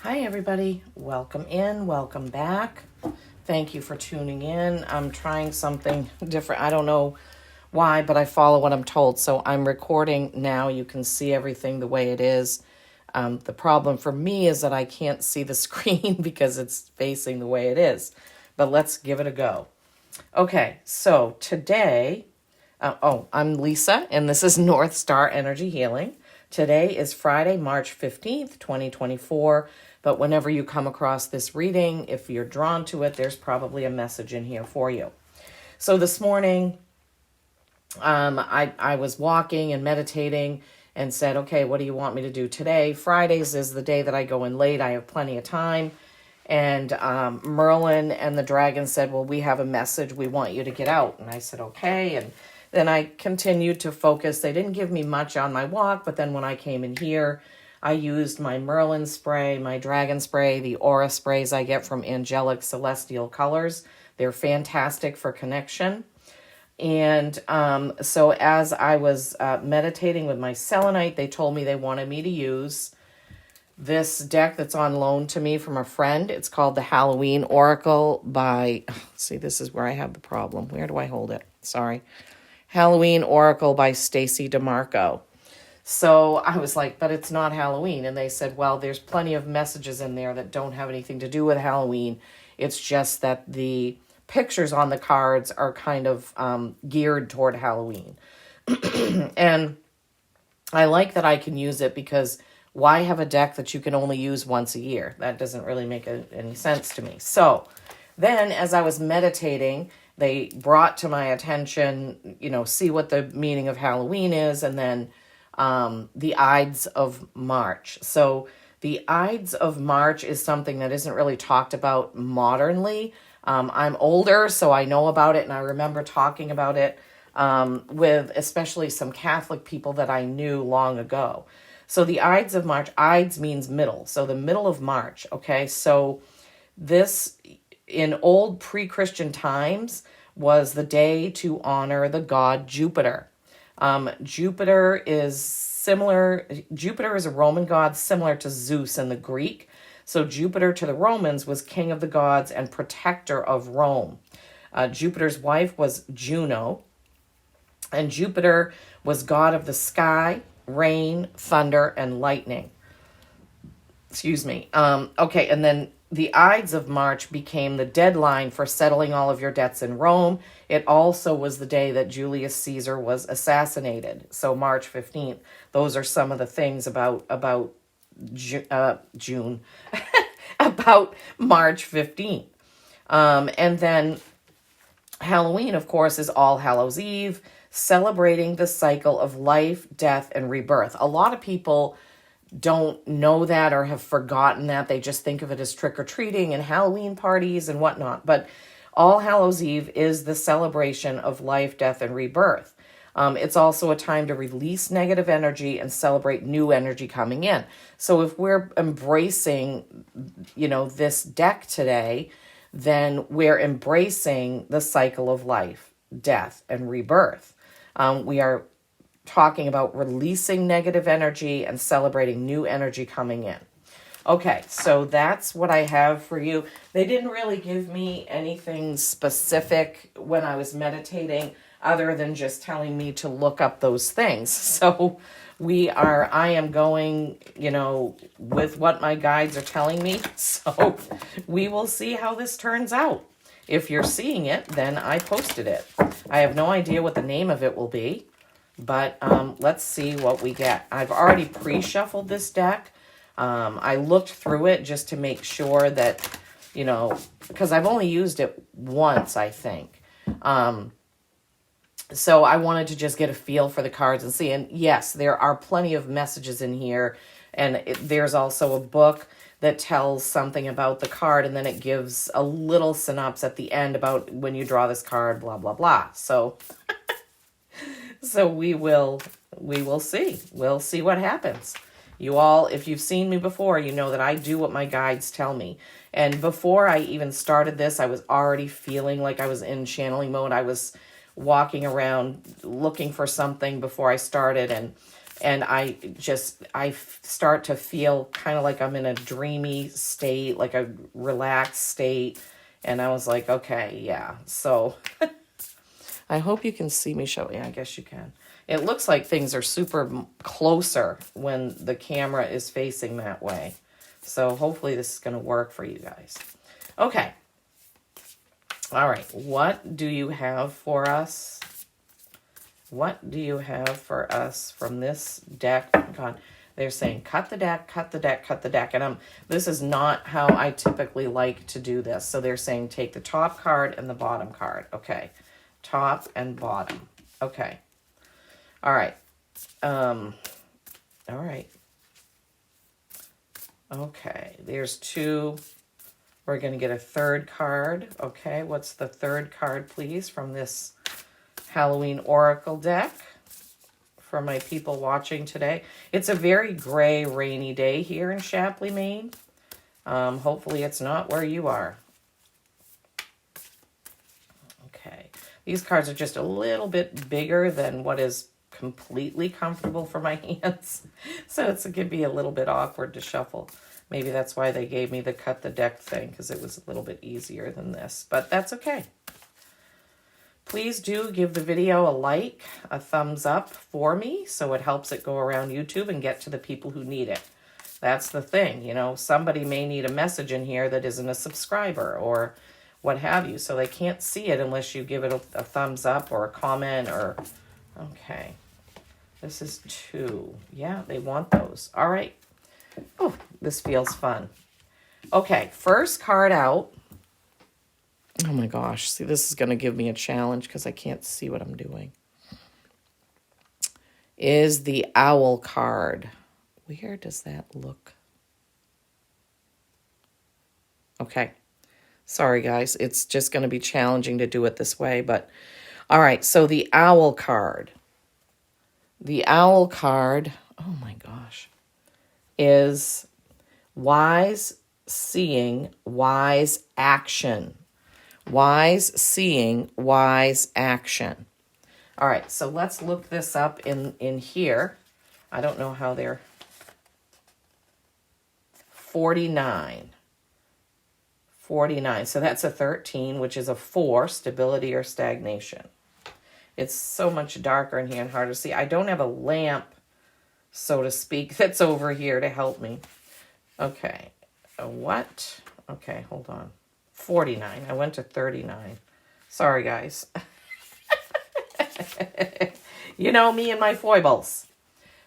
Hi, everybody. Welcome in. Welcome back. Thank you for tuning in. I'm trying something different. I don't know why, but I follow what I'm told. So I'm recording now. You can see everything the way it is. The problem for me is that I can't see the screen because it's facing the way it is. But let's give it a go. Okay, so today, I'm Lisa, and this is North Star Energy Healing. Today is Friday, March 15th, 2024. But whenever you come across this reading, if you're drawn to it, there's probably a message in here for you. So this morning, I was walking and meditating and said, okay, what do you want me to do today? Fridays is the day that I go in late. I have plenty of time. And Merlin and the dragon said, well, we have a message. We want you to get out. And I said, okay. And then I continued to focus. They didn't give me much on my walk, but then when I came in here, I used my Merlin spray, my dragon spray, the aura sprays I get from Angelic Celestial Colors. They're fantastic for connection. And so as I was meditating with my selenite, they told me they wanted me to use this deck that's on loan to me from a friend. It's called the Halloween Oracle by, see, this is where I have the problem. Where do I hold it? Sorry. Halloween Oracle by Stacy DeMarco. So I was like, but it's not Halloween. And they said, well, there's plenty of messages in there that don't have anything to do with Halloween. It's just that the pictures on the cards are kind of geared toward Halloween. And I like that I can use it because why have a deck that you can only use once a year? That doesn't really make any sense to me. So then as I was meditating, they brought to my attention, see what the meaning of Halloween is, and then the Ides of March. So the Ides of March is something that isn't really talked about modernly. I'm older, so I know about it, and I remember talking about it with especially some Catholic people that I knew long ago. So the Ides of March, Ides means middle, so the middle of March, okay? So this, in old pre-Christian times, was the day to honor the god Jupiter. Jupiter is a Roman god similar to Zeus in the Greek. So Jupiter to the Romans was king of the gods and protector of Rome. Jupiter's wife was Juno, and Jupiter was god of the sky, rain, thunder, and lightning. Excuse me. Okay, and then the Ides of March became the deadline for settling all of your debts in Rome. It also was the day that Julius Caesar was assassinated. So March 15th. Those are some of the things about June, about March 15th. And then Halloween, of course, is All Hallows Eve, celebrating the cycle of life, death, and rebirth. A lot of people don't know that or have forgotten that. They just think of it as trick-or-treating and Halloween parties and whatnot. But All Hallows Eve is the celebration of life, death, and rebirth. It's also a time to release negative energy and celebrate new energy coming in. So if we're embracing, this deck today, then we're embracing the cycle of life, death, and rebirth. We are talking about releasing negative energy and celebrating new energy coming in. Okay, so that's what I have for you. They didn't really give me anything specific when I was meditating other than just telling me to look up those things. So I am going, with what my guides are telling me. So we will see how this turns out. If you're seeing it, then I posted it. I have no idea what the name of it will be. But let's see what we get. I've already pre-shuffled this deck. I looked through it just to make sure that, because I've only used it once, I think. So I wanted to just get a feel for the cards and see. And yes, there are plenty of messages in here. And there's also a book that tells something about the card. And then it gives a little synopsis at the end about when you draw this card, blah, blah, blah. So... So we will see. We'll see what happens. You all, if you've seen me before, you know that I do what my guides tell me. And before I even started this, I was already feeling like I was in channeling mode. I was walking around looking for something before I started, And I start to feel kind of like I'm in a dreamy state, like a relaxed state. And I was like, okay, yeah. So I hope you can see me show. Yeah, I guess you can. It looks like things are super closer when the camera is facing that way. So hopefully this is going to work for you guys. Okay. All right. What do you have for us? What do you have for us from this deck? God, they're saying cut the deck, cut the deck, cut the deck. And this is not how I typically like to do this. So they're saying take the top card and the bottom card. Okay. Top and bottom. Okay. All right. All right. Okay. There's two. We're going to get a third card. Okay. What's the third card, please, from this Halloween Oracle deck for my people watching today? It's a very gray, rainy day here in Shapley, Maine. Hopefully it's not where you are. Okay. These cards are just a little bit bigger than what is completely comfortable for my hands. So it could be a little bit awkward to shuffle. Maybe that's why they gave me the cut the deck thing, because it was a little bit easier than this. But that's okay. Please do give the video a like, a thumbs up for me, so it helps it go around YouTube and get to the people who need it. That's the thing, you know, somebody may need a message in here that isn't a subscriber or what have you, so they can't see it unless you give it a thumbs up or a comment or, okay. This is 2. Yeah, they want those. All right. Oh, this feels fun. Okay, first card out. Oh my gosh. See, this is going to give me a challenge because I can't see what I'm doing. Is the owl card. Where does that look? Okay. Sorry, guys. It's just going to be challenging to do it this way. But all right. So the owl card. The owl card. Oh my gosh. Is wise seeing, wise action. Wise seeing, wise action. All right, so let's look this up in here. I don't know how they're 49. 49. So that's a 13, which is a 4, stability or stagnation. It's so much darker in here and harder to see. I don't have a lamp, so to speak, that's over here to help me. Okay. What? Okay, hold on. 49. I went to 39. Sorry, guys. You know me and my foibles.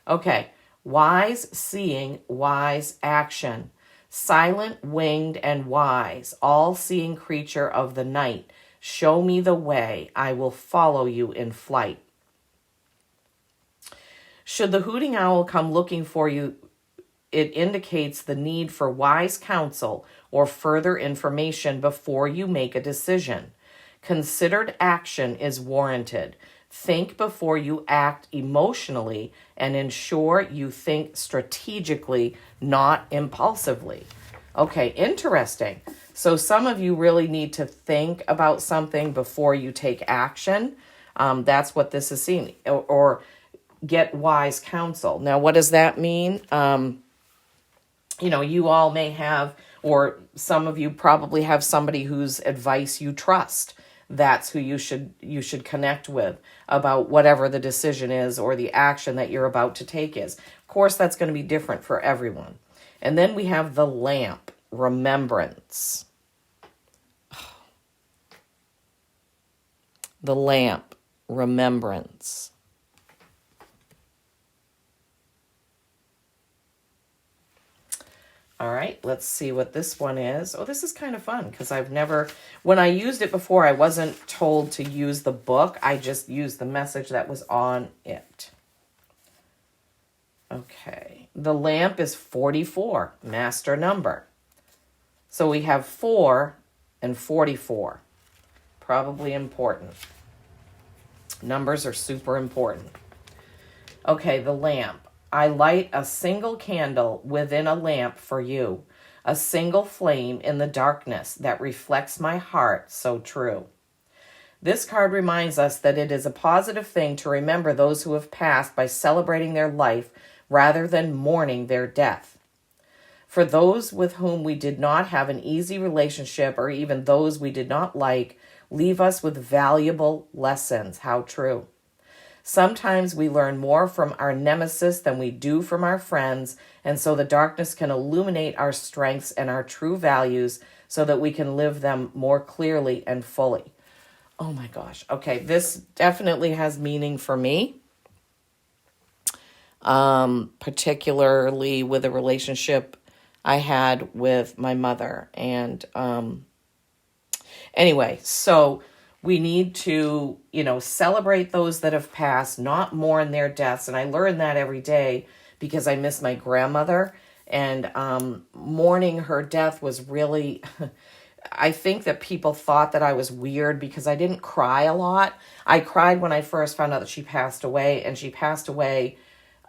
Okay. Wise seeing, wise action. Silent, winged, and wise, all-seeing creature of the night. Show me the way. I will follow you in flight. Should the hooting owl come looking for you, it indicates the need for wise counsel or further information before you make a decision. Considered action is warranted. Think before you act emotionally and ensure you think strategically, not impulsively. Okay, interesting. So some of you really need to think about something before you take action. That's what this is saying. Or get wise counsel. Now, what does that mean? You know, you all may have, or some of you probably have somebody whose advice you trust. That's who you should connect with about whatever the decision is or the action that you're about to take is. Of course, that's going to be different for everyone. And then we have the lamp, remembrance. The lamp, remembrance. All right, let's see what this one is. Oh, this is kind of fun because when I used it before, I wasn't told to use the book. I just used the message that was on it. Okay, the lamp is 44, master number. So we have 4 and 44. Probably important. Numbers are super important. Okay, the lamp. I light a single candle within a lamp for you, a single flame in the darkness that reflects my heart so true. This card reminds us that it is a positive thing to remember those who have passed by celebrating their life rather than mourning their death. For those with whom we did not have an easy relationship, or even those we did not like, leave us with valuable lessons. How true. Sometimes we learn more from our nemesis than we do from our friends, and so the darkness can illuminate our strengths and our true values so that we can live them more clearly and fully. Oh my gosh. Okay, this definitely has meaning for me, particularly with a relationship I had with my mother. And anyway, so we need to, celebrate those that have passed, not mourn their deaths. And I learn that every day because I miss my grandmother. And mourning her death was really, I think that people thought that I was weird because I didn't cry a lot. I cried when I first found out that she passed away, and she passed away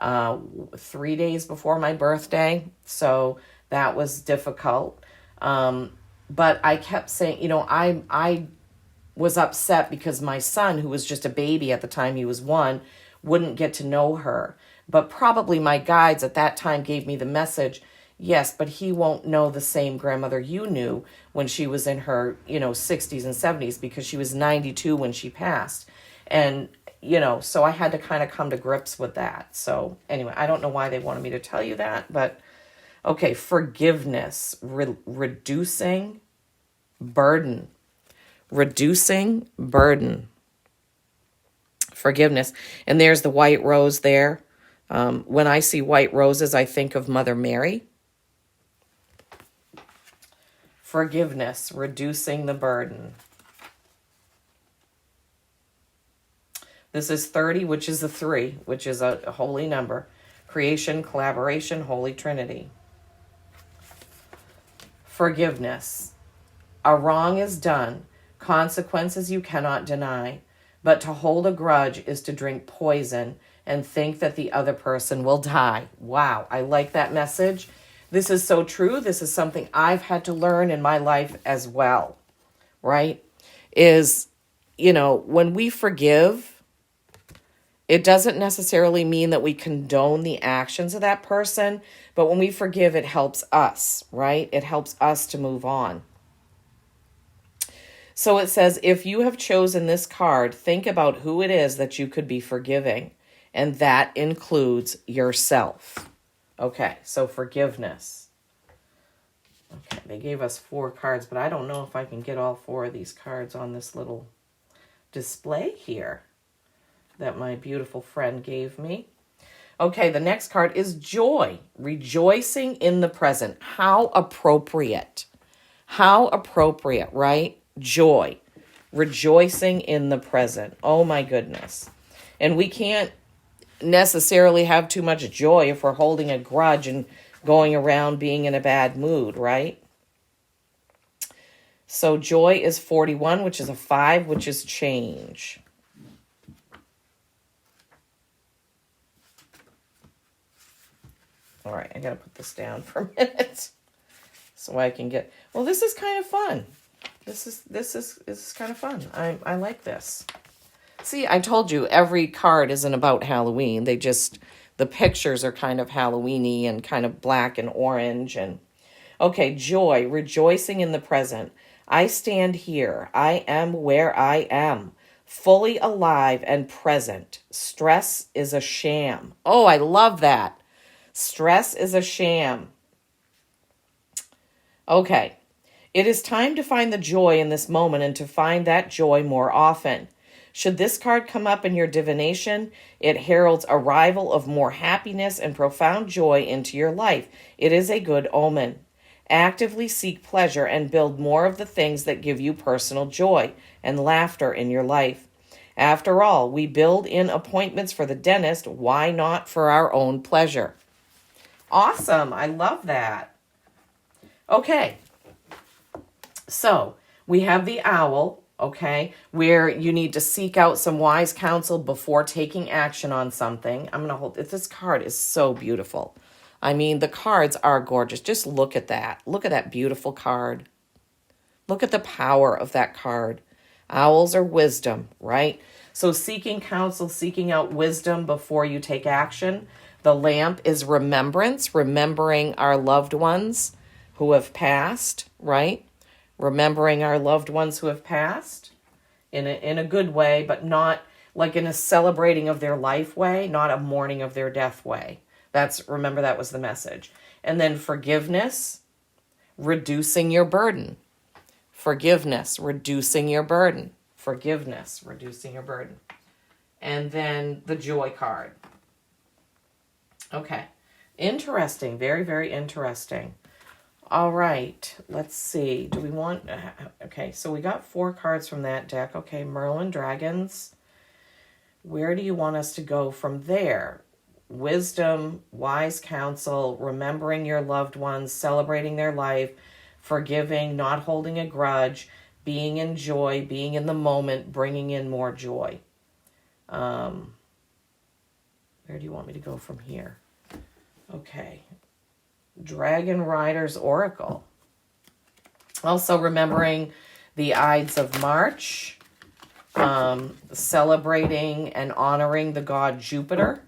3 days before my birthday. So that was difficult. But I kept saying, I was upset because my son, who was just a baby at the time, he was 1, wouldn't get to know her. But probably my guides at that time gave me the message, yes, but he won't know the same grandmother you knew when she was in her, 60s and 70s, because she was 92 when she passed. And, so I had to kind of come to grips with that. So anyway, I don't know why they wanted me to tell you that, but okay, forgiveness, reducing burden. Reducing burden. Forgiveness. And there's the white rose there. When I see white roses, I think of Mother Mary. Forgiveness, reducing the burden. This is 30, which is a 3, which is a holy number. Creation, collaboration, Holy Trinity. Forgiveness. A wrong is done. Consequences you cannot deny. But to hold a grudge is to drink poison and think that the other person will die. Wow, I like that message. This is so true. This is something I've had to learn in my life as well, right? Is, when we forgive, it doesn't necessarily mean that we condone the actions of that person, but when we forgive, it helps us, right? It helps us to move on. So it says, if you have chosen this card, think about who it is that you could be forgiving, and that includes yourself. Okay, so forgiveness. Okay, they gave us 4 cards, but I don't know if I can get all 4 of these cards on this little display here that my beautiful friend gave me. Okay, the next card is joy, rejoicing in the present. How appropriate. How appropriate, right? Joy, rejoicing in the present. Oh my goodness. And we can't necessarily have too much joy if we're holding a grudge and going around being in a bad mood, right? So joy is 41, which is a 5, which is change. All right, I got to put this down for a minute so I can get... Well, this is kind of fun. This is kind of fun. I like this. See, I told you every card isn't about Halloween. The pictures are kind of Halloween-y and kind of black and orange. And okay, joy, rejoicing in the present. I stand here. I am where I am, fully alive and present. Stress is a sham. Oh, I love that. Stress is a sham. Okay. It is time to find the joy in this moment and to find that joy more often. Should this card come up in your divination, it heralds arrival of more happiness and profound joy into your life. It is a good omen. Actively seek pleasure and build more of the things that give you personal joy and laughter in your life. After all, we build in appointments for the dentist. Why not for our own pleasure? Awesome. I love that. Okay. So we have the owl, okay, where you need to seek out some wise counsel before taking action on something. I'm going to hold this card is so beautiful. I mean, the cards are gorgeous. Just look at that. Look at that beautiful card. Look at the power of that card. Owls are wisdom, right? So seeking counsel, seeking out wisdom before you take action. The lamp is remembrance, remembering our loved ones who have passed, right? Remembering our loved ones who have passed in a good way, but not like in a celebrating of their life way, not a mourning of their death way. Remember, that was the message. And then forgiveness, reducing your burden. Forgiveness, reducing your burden. Forgiveness, reducing your burden. And then the joy card. Okay. Interesting. Very, very interesting. All right. Let's see. Do we want... Okay, so we got 4 cards from that deck. Okay, Merlin, dragons. Where do you want us to go from there? Wisdom, wise counsel, remembering your loved ones, celebrating their life, forgiving, not holding a grudge, being in joy, being in the moment, bringing in more joy. Where do you want me to go from here? Okay. Dragon Rider's Oracle. Also remembering the Ides of March, celebrating and honoring the god Jupiter,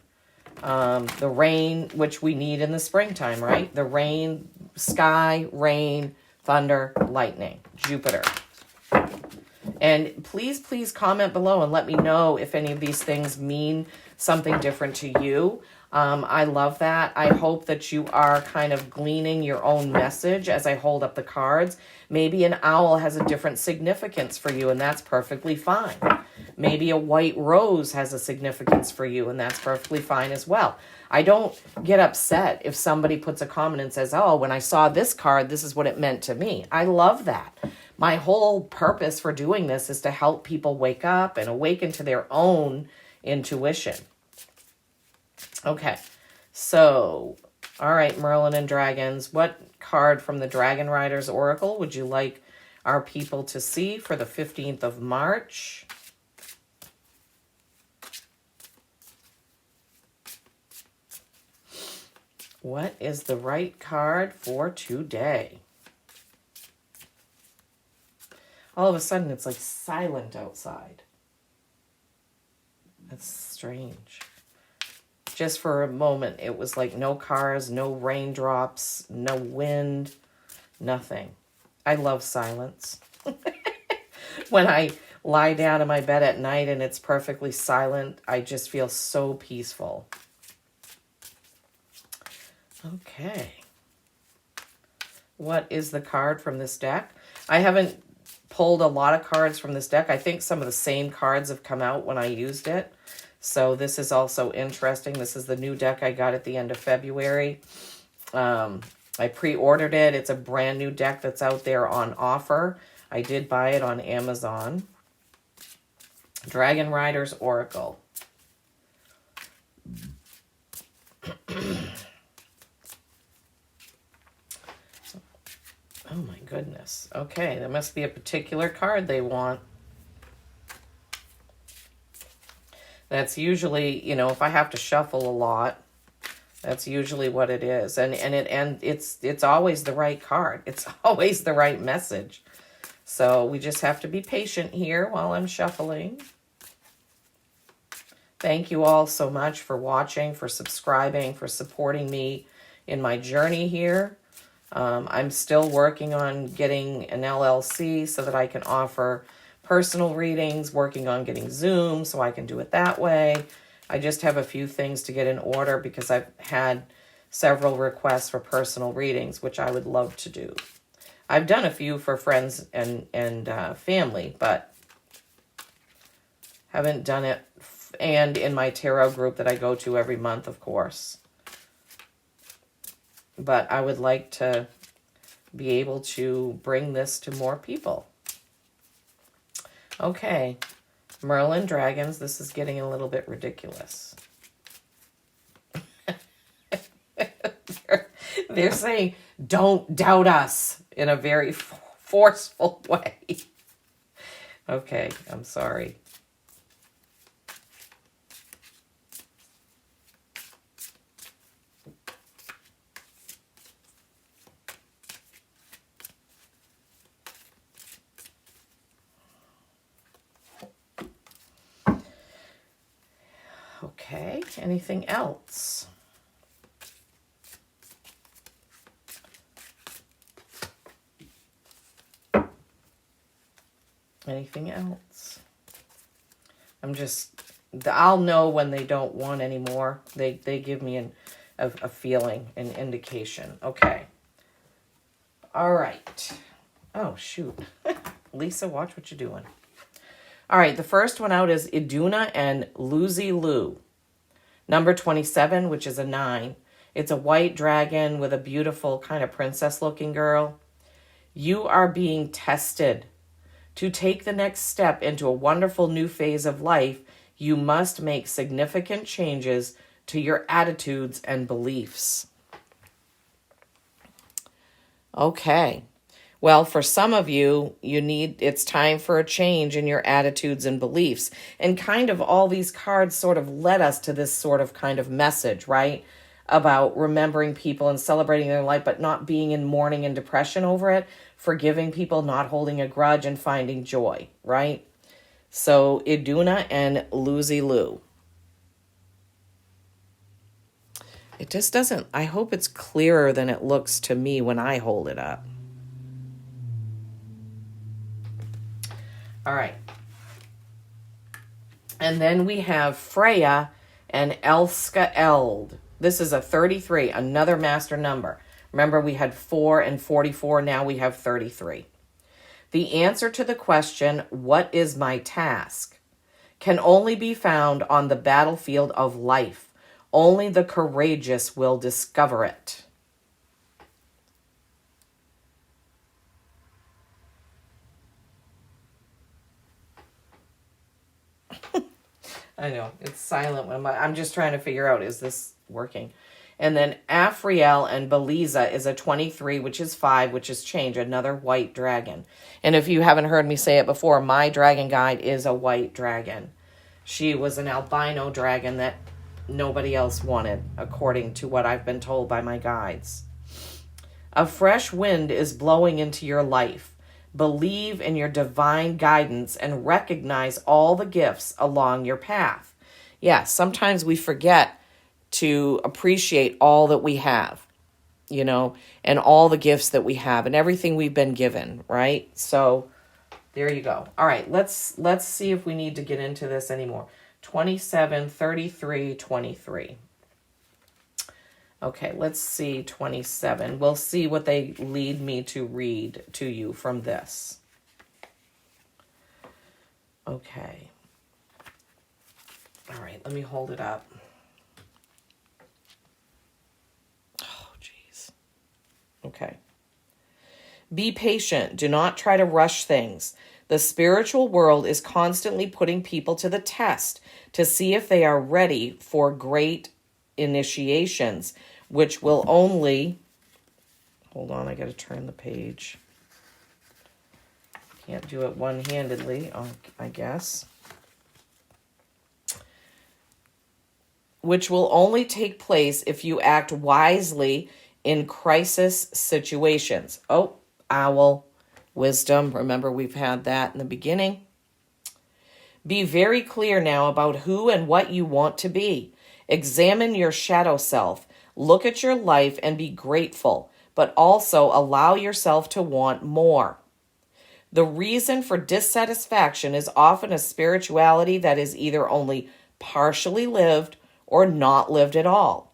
the rain, which we need in the springtime, right? The rain, sky, rain, thunder, lightning, Jupiter. And please, please comment below and let me know if any of these things mean something different to you. I love that. I hope that you are kind of gleaning your own message as I hold up the cards. Maybe an owl has a different significance for you, and that's perfectly fine. Maybe a white rose has a significance for you, and that's perfectly fine as well. I don't get upset if somebody puts a comment and says, oh, when I saw this card, this is what it meant to me. I love that. My whole purpose for doing this is to help people wake up and awaken to their own intuition. Okay, so, all right, Merlin and Dragons, what card from the Dragon Rider's Oracle would you like our people to see for the 15th of March? What is the right card for today? All of a sudden, it's like silent outside. That's strange. Just for a moment, it was like no cars, no raindrops, no wind, nothing. I love silence. When I lie down in my bed at night and it's perfectly silent, I just feel so peaceful. Okay. What is the card from this deck? I haven't pulled a lot of cards from this deck. I think some of the same cards have come out when I used it. So this is also interesting. This is the new deck I got at the end of February. I pre-ordered it. It's a brand new deck that's out there on offer. I did buy it on Amazon. Dragon Rider's Oracle. Oh my goodness. Okay, there must be a particular card they want. That's usually, you know, if I have to shuffle a lot, that's usually what it is. And it's always the right card. It's always the right message. So we just have to be patient here while I'm shuffling. Thank you all so much for watching, for subscribing, for supporting me in my journey here. I'm still working on getting an LLC so that I can offer personal readings, working on getting Zoom so I can do it that way. I just have a few things to get in order because I've had several requests for personal readings, which I would love to do. I've done a few for friends and family, but haven't done it, and in my tarot group that I go to every month, of course. But I would like to be able to bring this to more people. Okay, Merlin, dragons, this is getting a little bit ridiculous. They're saying, don't doubt us in a very forceful way. Okay, I'm sorry. anything else? Anything else? I'll know when they don't want anymore. They give me a feeling, an indication. Okay. All right. Oh, shoot. Lisa, watch what you're doing. All right, the first one out is Iduna and Lucy Lou. Number 27, which is a 9. It's a white dragon with a beautiful kind of princess-looking girl. You are being tested. To take the next step into a wonderful new phase of life, you must make significant changes to your attitudes and beliefs. Okay. Well, for some of you, it's time for a change in your attitudes and beliefs. And kind of all these cards sort of led us to this sort of kind of message, right? About remembering people and celebrating their life, but not being in mourning and depression over it, forgiving people, not holding a grudge, and finding joy, right? So Iduna and Lucy Lou. It just doesn't, I hope it's clearer than it looks to me when I hold it up. All right. And then we have Freya and Elska Eld. This is a 33, another master number. Remember, we had 4 and 44. Now we have 33. The answer to the question, what is my task, can only be found on the battlefield of life. Only the courageous will discover it. I know, it's silent when I'm just trying to figure out, is this working? And then Afriel and Beliza is a 23, which is 5, which is change, another white dragon. And if you haven't heard me say it before, my dragon guide is a white dragon. She was an albino dragon that nobody else wanted, according to what I've been told by my guides. A fresh wind is blowing into your life. Believe in your divine guidance and recognize all the gifts along your path. Yes, sometimes we forget to appreciate all that we have, and all the gifts that we have and everything we've been given, right? So there you go. All right, let's see if we need to get into this anymore. 27, 33, 23. Okay, let's see 27. We'll see what they lead me to read to you from this. Okay. All right, let me hold it up. Oh, jeez. Okay. Be patient. Do not try to rush things. The spiritual world is constantly putting people to the test to see if they are ready for great initiations, which will only... Hold on, I got to turn the page. Can't do it one-handedly, I guess. Which will only take place if you act wisely in crisis situations. Oh, owl. Wisdom. Remember, we've had that in the beginning. Be very clear now about who and what you want to be. Examine your shadow self. Look at your life and be grateful, but also allow yourself to want more. The reason for dissatisfaction is often a spirituality that is either only partially lived or not lived at all.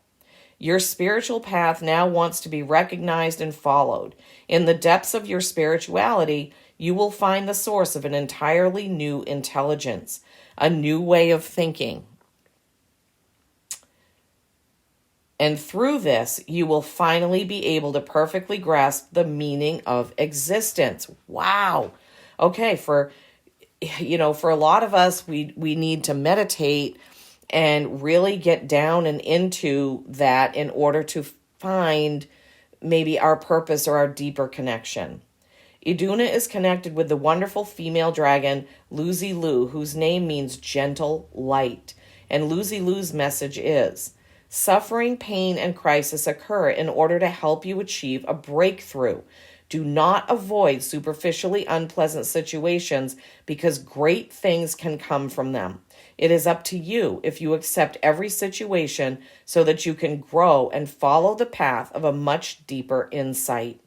Your spiritual path now wants to be recognized and followed. In the depths of your spirituality, you will find the source of an entirely new intelligence, a new way of thinking. And through this, you will finally be able to perfectly grasp the meaning of existence. Wow. Okay, for a lot of us, we need to meditate and really get down and into that in order to find maybe our purpose or our deeper connection. Iduna is connected with the wonderful female dragon, Lucy Lou, whose name means gentle light. And Lucy Lou's message is, suffering, pain, and crisis occur in order to help you achieve a breakthrough. Do not avoid superficially unpleasant situations because great things can come from them. It is up to you if you accept every situation so that you can grow and follow the path of a much deeper insight.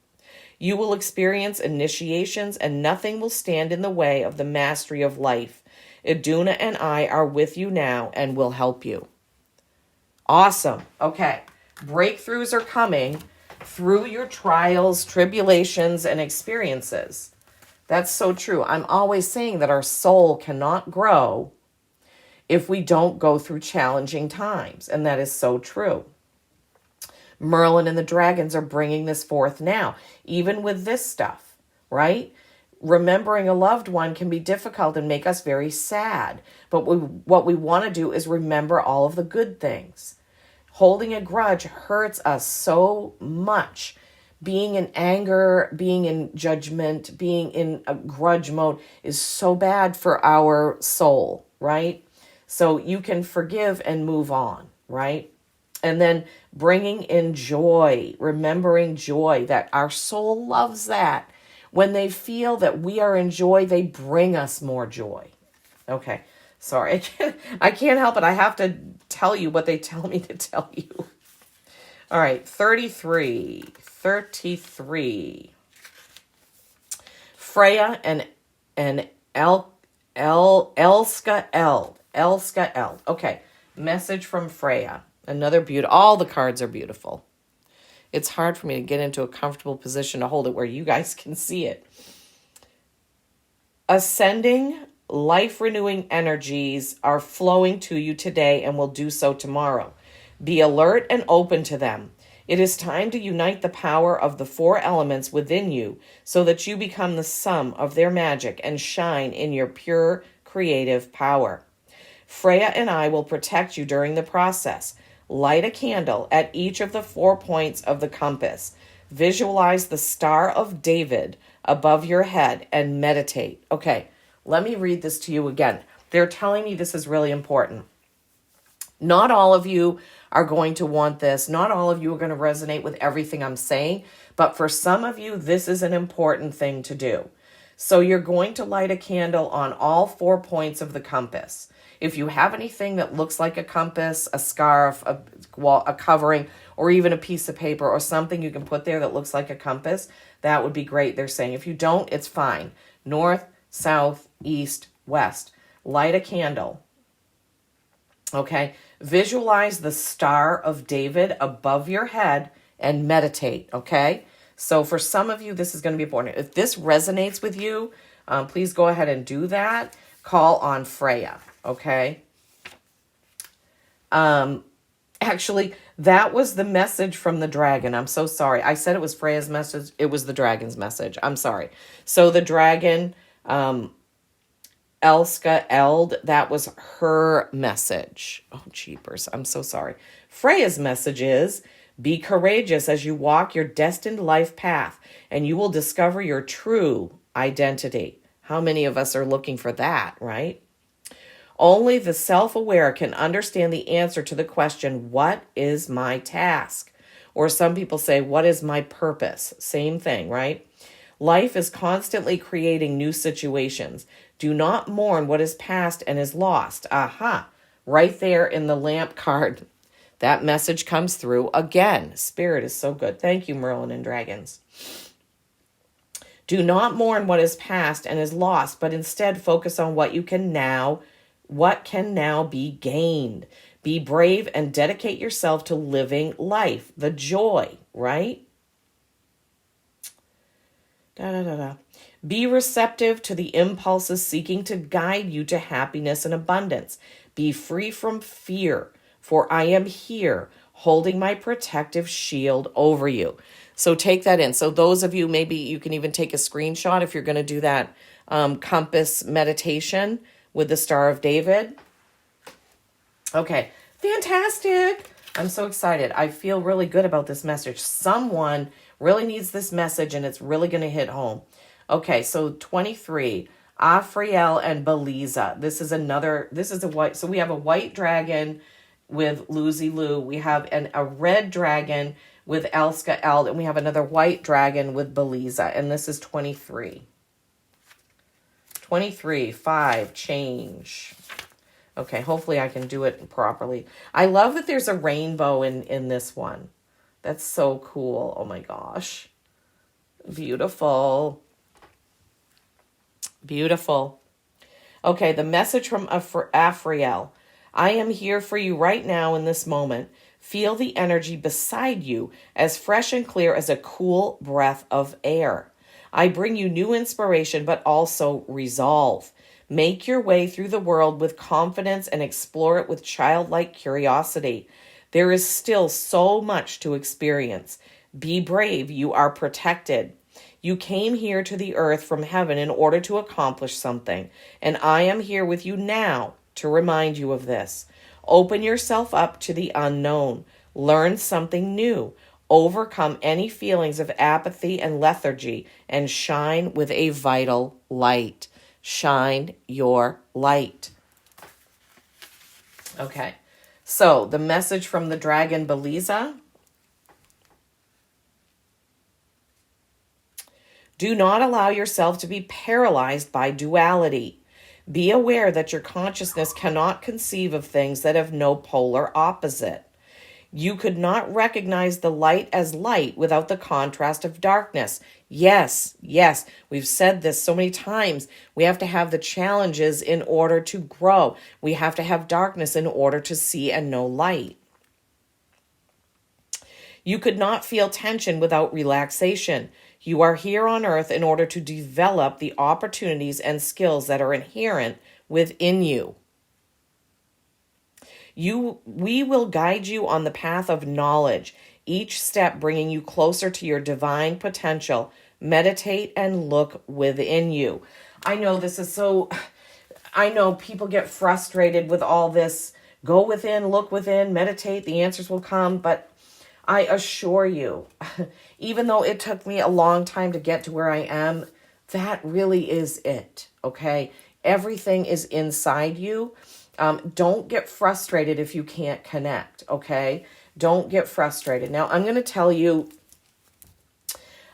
You will experience initiations and nothing will stand in the way of the mastery of life. Iduna and I are with you now and will help you. Awesome. Okay. Breakthroughs are coming through your trials, tribulations, and experiences. That's so true. I'm always saying that our soul cannot grow if we don't go through challenging times. And that is so true. Merlin and the dragons are bringing this forth now, even with this stuff, right? Remembering a loved one can be difficult and make us very sad. But what we want to do is remember all of the good things. Holding a grudge hurts us so much. Being in anger, being in judgment, being in a grudge mode is so bad for our soul, right? So you can forgive and move on, right? And then bringing in joy, remembering joy, that our soul loves that. When they feel that we are in joy, they bring us more joy. Okay, sorry, I can't help it. I have to tell you what they tell me to tell you. All right, 33. Freya and Elska Eld. Okay, message from Freya. Another beautiful. All the cards are beautiful. It's hard for me to get into a comfortable position to hold it where you guys can see it. Ascending, life-renewing energies are flowing to you today and will do so tomorrow. Be alert and open to them. It is time to unite the power of the 4 elements within you so that you become the sum of their magic and shine in your pure creative power. Freya and I will protect you during the process. Light a candle at each of the 4 points of the compass. Visualize the Star of David above your head and meditate. Okay, let me read this to you again. They're telling me this is really important. Not all of you are going to want this. Not all of you are going to resonate with everything I'm saying. But for some of you, this is an important thing to do. So you're going to light a candle on all 4 points of the compass. If you have anything that looks like a compass, a scarf, a covering, or even a piece of paper or something you can put there that looks like a compass, that would be great. They're saying if you don't, it's fine. North, south, east, west. Light a candle. Okay. Visualize the Star of David above your head and meditate. Okay. So for some of you, this is going to be important. If this resonates with you, please go ahead and do that. Call on Freya. Okay. Actually, that was the message from the dragon. I'm so sorry. I said it was Freya's message. It was the dragon's message. I'm sorry. So the dragon, Elska Eld, that was her message. Oh, jeepers. I'm so sorry. Freya's message is, be courageous as you walk your destined life path, and you will discover your true identity. How many of us are looking for that, right? Only the self-aware can understand the answer to the question, what is my task? Or some people say, what is my purpose? Same thing, right? Life is constantly creating new situations. Do not mourn what is past and is lost. Aha, right there in the lamp card. That message comes through again. Spirit is so good. Thank you, Merlin and Dragons. Do not mourn what is past and is lost, but instead focus on what can now be gained. Be brave and dedicate yourself to living life, the joy, right? Be receptive to the impulses seeking to guide you to happiness and abundance. Be free from fear, for I am here holding my protective shield over you. So take that in. So those of you, maybe you can even take a screenshot if you're going to do that compass meditation with the Star of David. Okay, fantastic. I'm so excited. I feel really good about this message. Someone really needs this message and it's really going to hit home. Okay, so 23, Afriel and Beliza. This is a white, so we have a white dragon with Lucy Lou. We have a red dragon with Elska Eld, and we have another white dragon with Beliza, and this is 23. 23, 5, change. Okay, hopefully I can do it properly. I love that there's a rainbow in this one. That's so cool. Oh my gosh. Beautiful. Beautiful. Okay, the message from Afriel. I am here for you right now in this moment. Feel the energy beside you as fresh and clear as a cool breath of air. I bring you new inspiration, but also resolve. Make your way through the world with confidence and explore it with childlike curiosity. There is still so much to experience. Be brave. You are protected. You came here to the earth from heaven in order to accomplish something, and I am here with you now to remind you of this. Open yourself up to the unknown. Learn something new. Overcome any feelings of apathy and lethargy and shine with a vital light. Shine your light. Okay, so the message from the dragon Beliza. Do not allow yourself to be paralyzed by duality. Be aware that your consciousness cannot conceive of things that have no polar opposite. You could not recognize the light as light without the contrast of darkness. Yes, we've said this so many times. We have to have the challenges in order to grow. We have to have darkness in order to see and know light. You could not feel tension without relaxation. You are here on earth in order to develop the opportunities and skills that are inherent within you. We will guide you on the path of knowledge, each step bringing you closer to your divine potential. Meditate and look within you. I know people get frustrated with all this. Go within, look within, meditate, the answers will come. But I assure you, even though it took me a long time to get to where I am, that really is it, okay? Everything is inside you. Don't get frustrated if you can't connect, okay? Don't get frustrated. Now, I'm going to tell you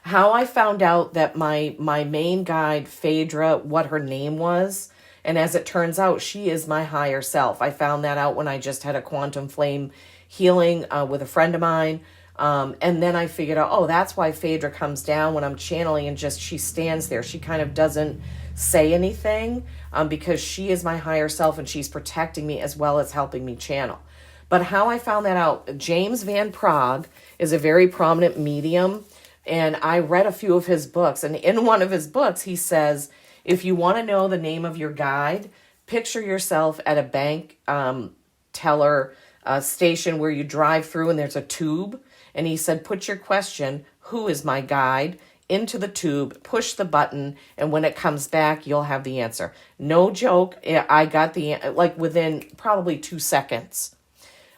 how I found out that my main guide, Phaedra, what her name was. And as it turns out, she is my higher self. I found that out when I just had a quantum flame healing with a friend of mine. And then I figured out, oh, that's why Phaedra comes down when I'm channeling and just she stands there. She kind of doesn't say anything because she is my higher self and she's protecting me as well as helping me channel. But how I found that out, James Van Praagh is a very prominent medium, and I read a few of his books. And in one of his books, he says, if you want to know the name of your guide, picture yourself at a bank teller station where you drive through and there's a tube. And he said, put your question, who is my guide, into the tube, push the button, and when it comes back, you'll have the answer. No joke. I got within probably 2 seconds.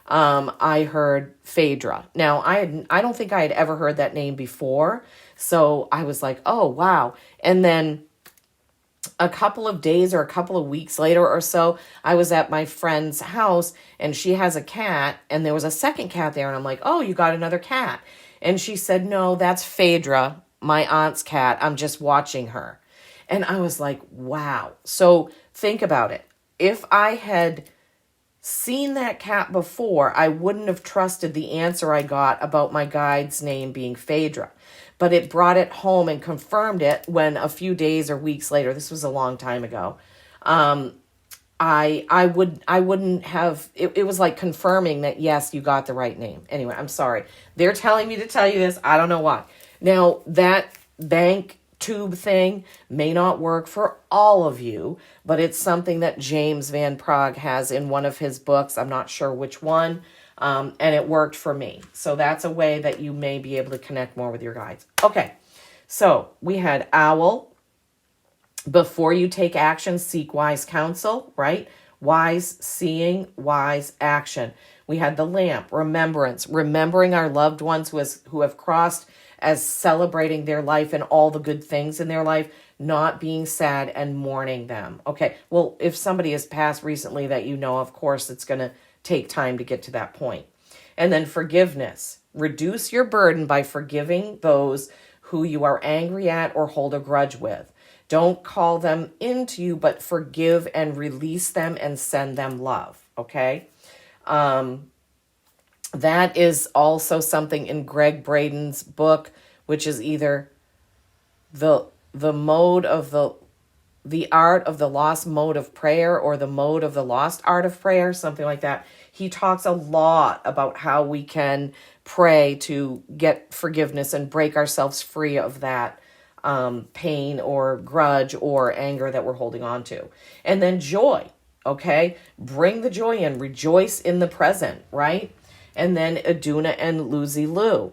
I heard Phaedra. Now, I don't think I had ever heard that name before. So I was like, oh, wow. And then a couple of days or a couple of weeks later or so, I was at my friend's house and she has a cat and there was a second cat there. And I'm like, oh, you got another cat. And she said, no, that's Phaedra, my aunt's cat. I'm just watching her. And I was like, wow. So think about it. If I had seen that cat before, I wouldn't have trusted the answer I got about my guide's name being Phaedra. But it brought it home and confirmed it when a few days or weeks later, this was a long time ago, I wouldn't have, it was like confirming that, yes, you got the right name. Anyway, I'm sorry. They're telling me to tell you this. I don't know why. Now, that bank tube thing may not work for all of you, but it's something that James Van Praagh has in one of his books. I'm not sure which one. And it worked for me. So that's a way that you may be able to connect more with your guides. Okay, so we had owl. Before you take action, seek wise counsel, right? Wise seeing, wise action. We had the lamp, remembrance, remembering our loved ones who have crossed, as celebrating their life and all the good things in their life, not being sad and mourning them. Okay, well, if somebody has passed recently that you know, of course, it's going to take time to get to that point. And then forgiveness. Reduce your burden by forgiving those who you are angry at or hold a grudge with. Don't call them into you, but forgive and release them and send them love, okay? That is also something in Greg Braden's book, which is either the mode of the art of the lost mode of prayer or the mode of the lost art of prayer, something like that. He talks a lot about how we can pray to get forgiveness and break ourselves free of that pain or grudge or anger that we're holding on to. And then joy, okay? Bring the joy in. Rejoice in the present, right? And then Aduna and Lucy Lou.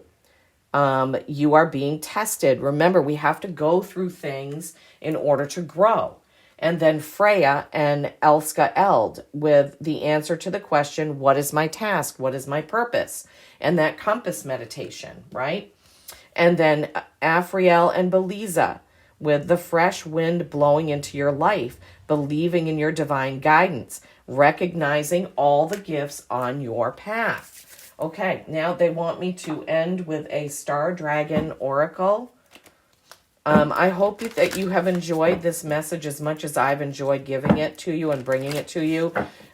You are being tested. Remember, we have to go through things in order to grow. And then Freya and Elska Eld with the answer to the question, what is my task? What is my purpose? And that compass meditation, right? And then Afriel and Beliza with the fresh wind blowing into your life, believing in your divine guidance, recognizing all the gifts on your path. Okay, now they want me to end with a Star Dragon Oracle. I hope that you have enjoyed this message as much as I've enjoyed giving it to you and bringing it to you.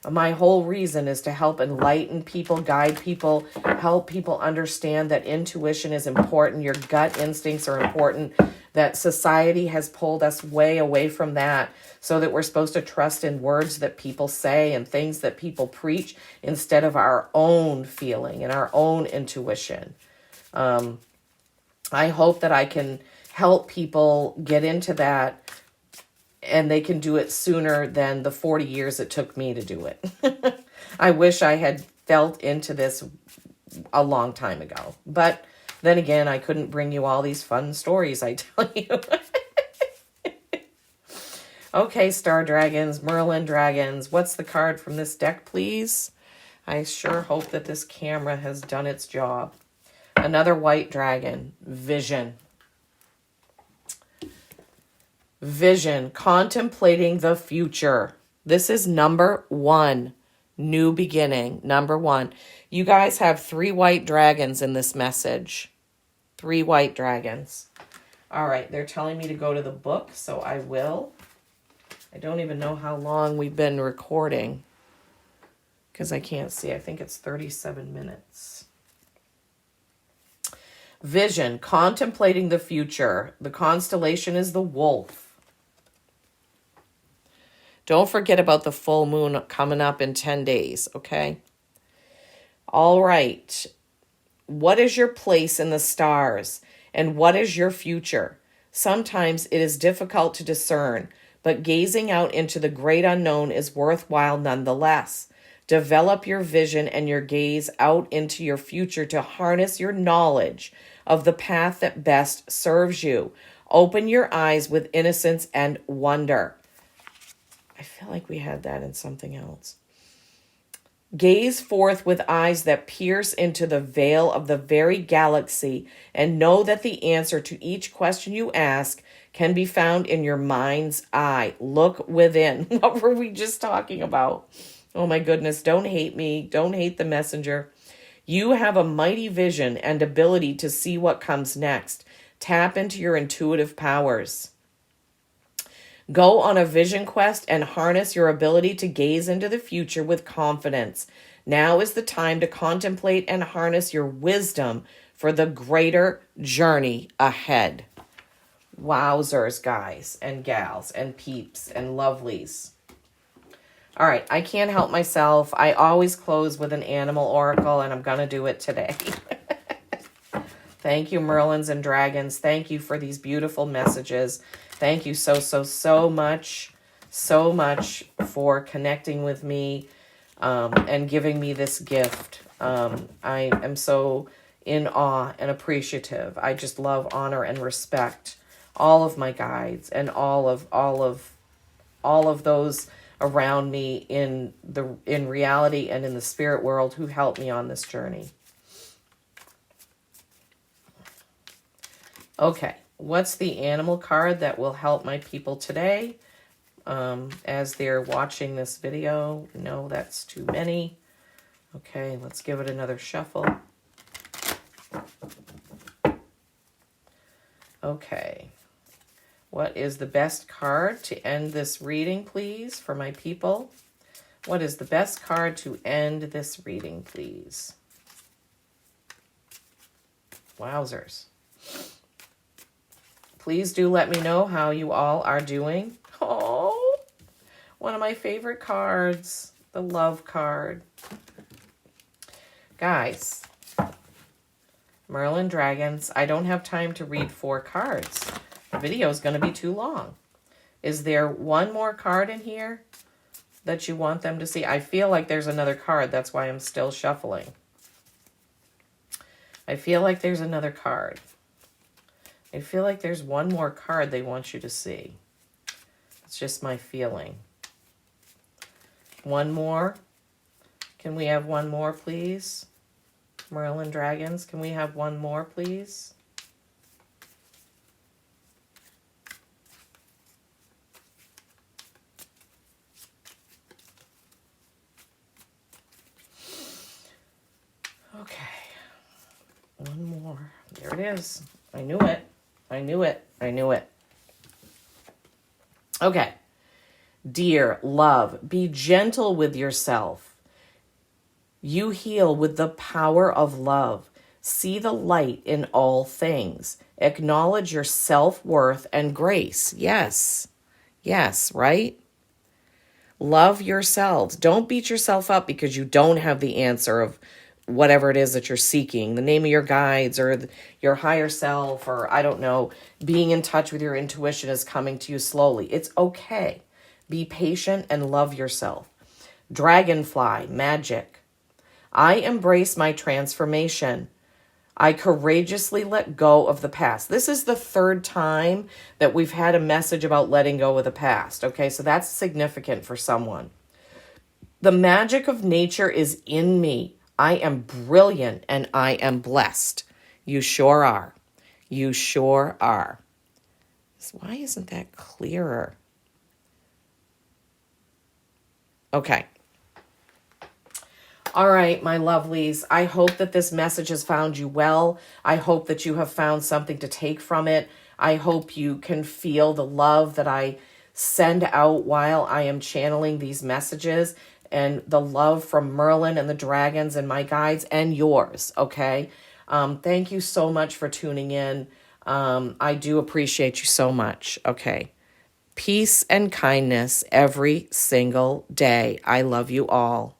My whole reason is to help enlighten people, guide people, help people understand that intuition is important. Your gut instincts are important, that society has pulled us way away from that so that we're supposed to trust in words that people say and things that people preach instead of our own feeling and our own intuition. I hope that I can help people get into that and they can do it sooner than the 40 years it took me to do it. I wish I had felt into this a long time ago. But then again, I couldn't bring you all these fun stories, I tell you. Okay, Star Dragons, Merlin Dragons. What's the card from this deck, please? I sure hope that this camera has done its job. Another white dragon. Vision. Vision, contemplating the future. This is number 1, new beginning, number 1. You guys have 3 white dragons in this message. 3 white dragons. All right, they're telling me to go to the book, so I will. I don't even know how long we've been recording because I can't see. I think it's 37 minutes. Vision, contemplating the future. The constellation is the wolf. Don't forget about the full moon coming up in 10 days, okay? All right. What is your place in the stars? And what is your future? Sometimes it is difficult to discern, but gazing out into the great unknown is worthwhile nonetheless. Develop your vision and your gaze out into your future to harness your knowledge of the path that best serves you. Open your eyes with innocence and wonder. I feel like we had that in something else. Gaze forth with eyes that pierce into the veil of the very galaxy and know that the answer to each question you ask can be found in your mind's eye. Look within. What were we just talking about? Oh my goodness, don't hate me. Don't hate the messenger. You have a mighty vision and ability to see what comes next. Tap into your intuitive powers. Go on a vision quest and harness your ability to gaze into the future with confidence. Now is the time to contemplate and harness your wisdom for the greater journey ahead. Wowzers, guys and gals and peeps and lovelies. All right, I can't help myself. I always close with an animal oracle, and I'm going to do it today. Thank you, Merlins and Dragons. Thank you for these beautiful messages. Thank you so much for connecting with me and giving me this gift. I am so in awe and appreciative. I just love, honor, and respect all of my guides and all of those around me in reality and in the spirit world who helped me on this journey. Okay, what's the animal card that will help my people today as they're watching this video? No, that's too many. Okay, let's give it another shuffle. Okay. What is the best card to end this reading, please, for my people? What is the best card to end this reading, please? Wowzers. Please do let me know how you all are doing. Oh, one of my favorite cards, the love card. Guys, Merlin Dragons, I don't have time to read 4 cards. The video is going to be too long. Is there one more card in here that you want them to see? I feel like there's another card. That's why I'm still shuffling. I feel like there's another card. I feel like there's one more card they want you to see. It's just my feeling. One more. Can we have one more, please? Merlin Dragons, can we have one more, please? Okay. One more. There it is. I knew it. I knew it. I knew it. Okay. Dear love, be gentle with yourself. You heal with the power of love. See the light in all things. Acknowledge your self-worth and grace. Yes. Yes, right? Love yourselves. Don't beat yourself up because you don't have the answer of whatever it is that you're seeking, the name of your guides or your higher self, or I don't know, being in touch with your intuition is coming to you slowly. It's okay. Be patient and love yourself. Dragonfly, magic. I embrace my transformation. I courageously let go of the past. This is the 3rd time that we've had a message about letting go of the past. Okay, so that's significant for someone. The magic of nature is in me. I am brilliant and I am blessed. You sure are. You sure are. Why isn't that clearer? Okay. All right, my lovelies. I hope that this message has found you well. I hope that you have found something to take from it. I hope you can feel the love that I send out while I am channeling these messages, and the love from Merlin and the dragons and my guides and yours, okay? Thank you so much for tuning in. I do appreciate you so much, okay? Peace and kindness every single day. I love you all.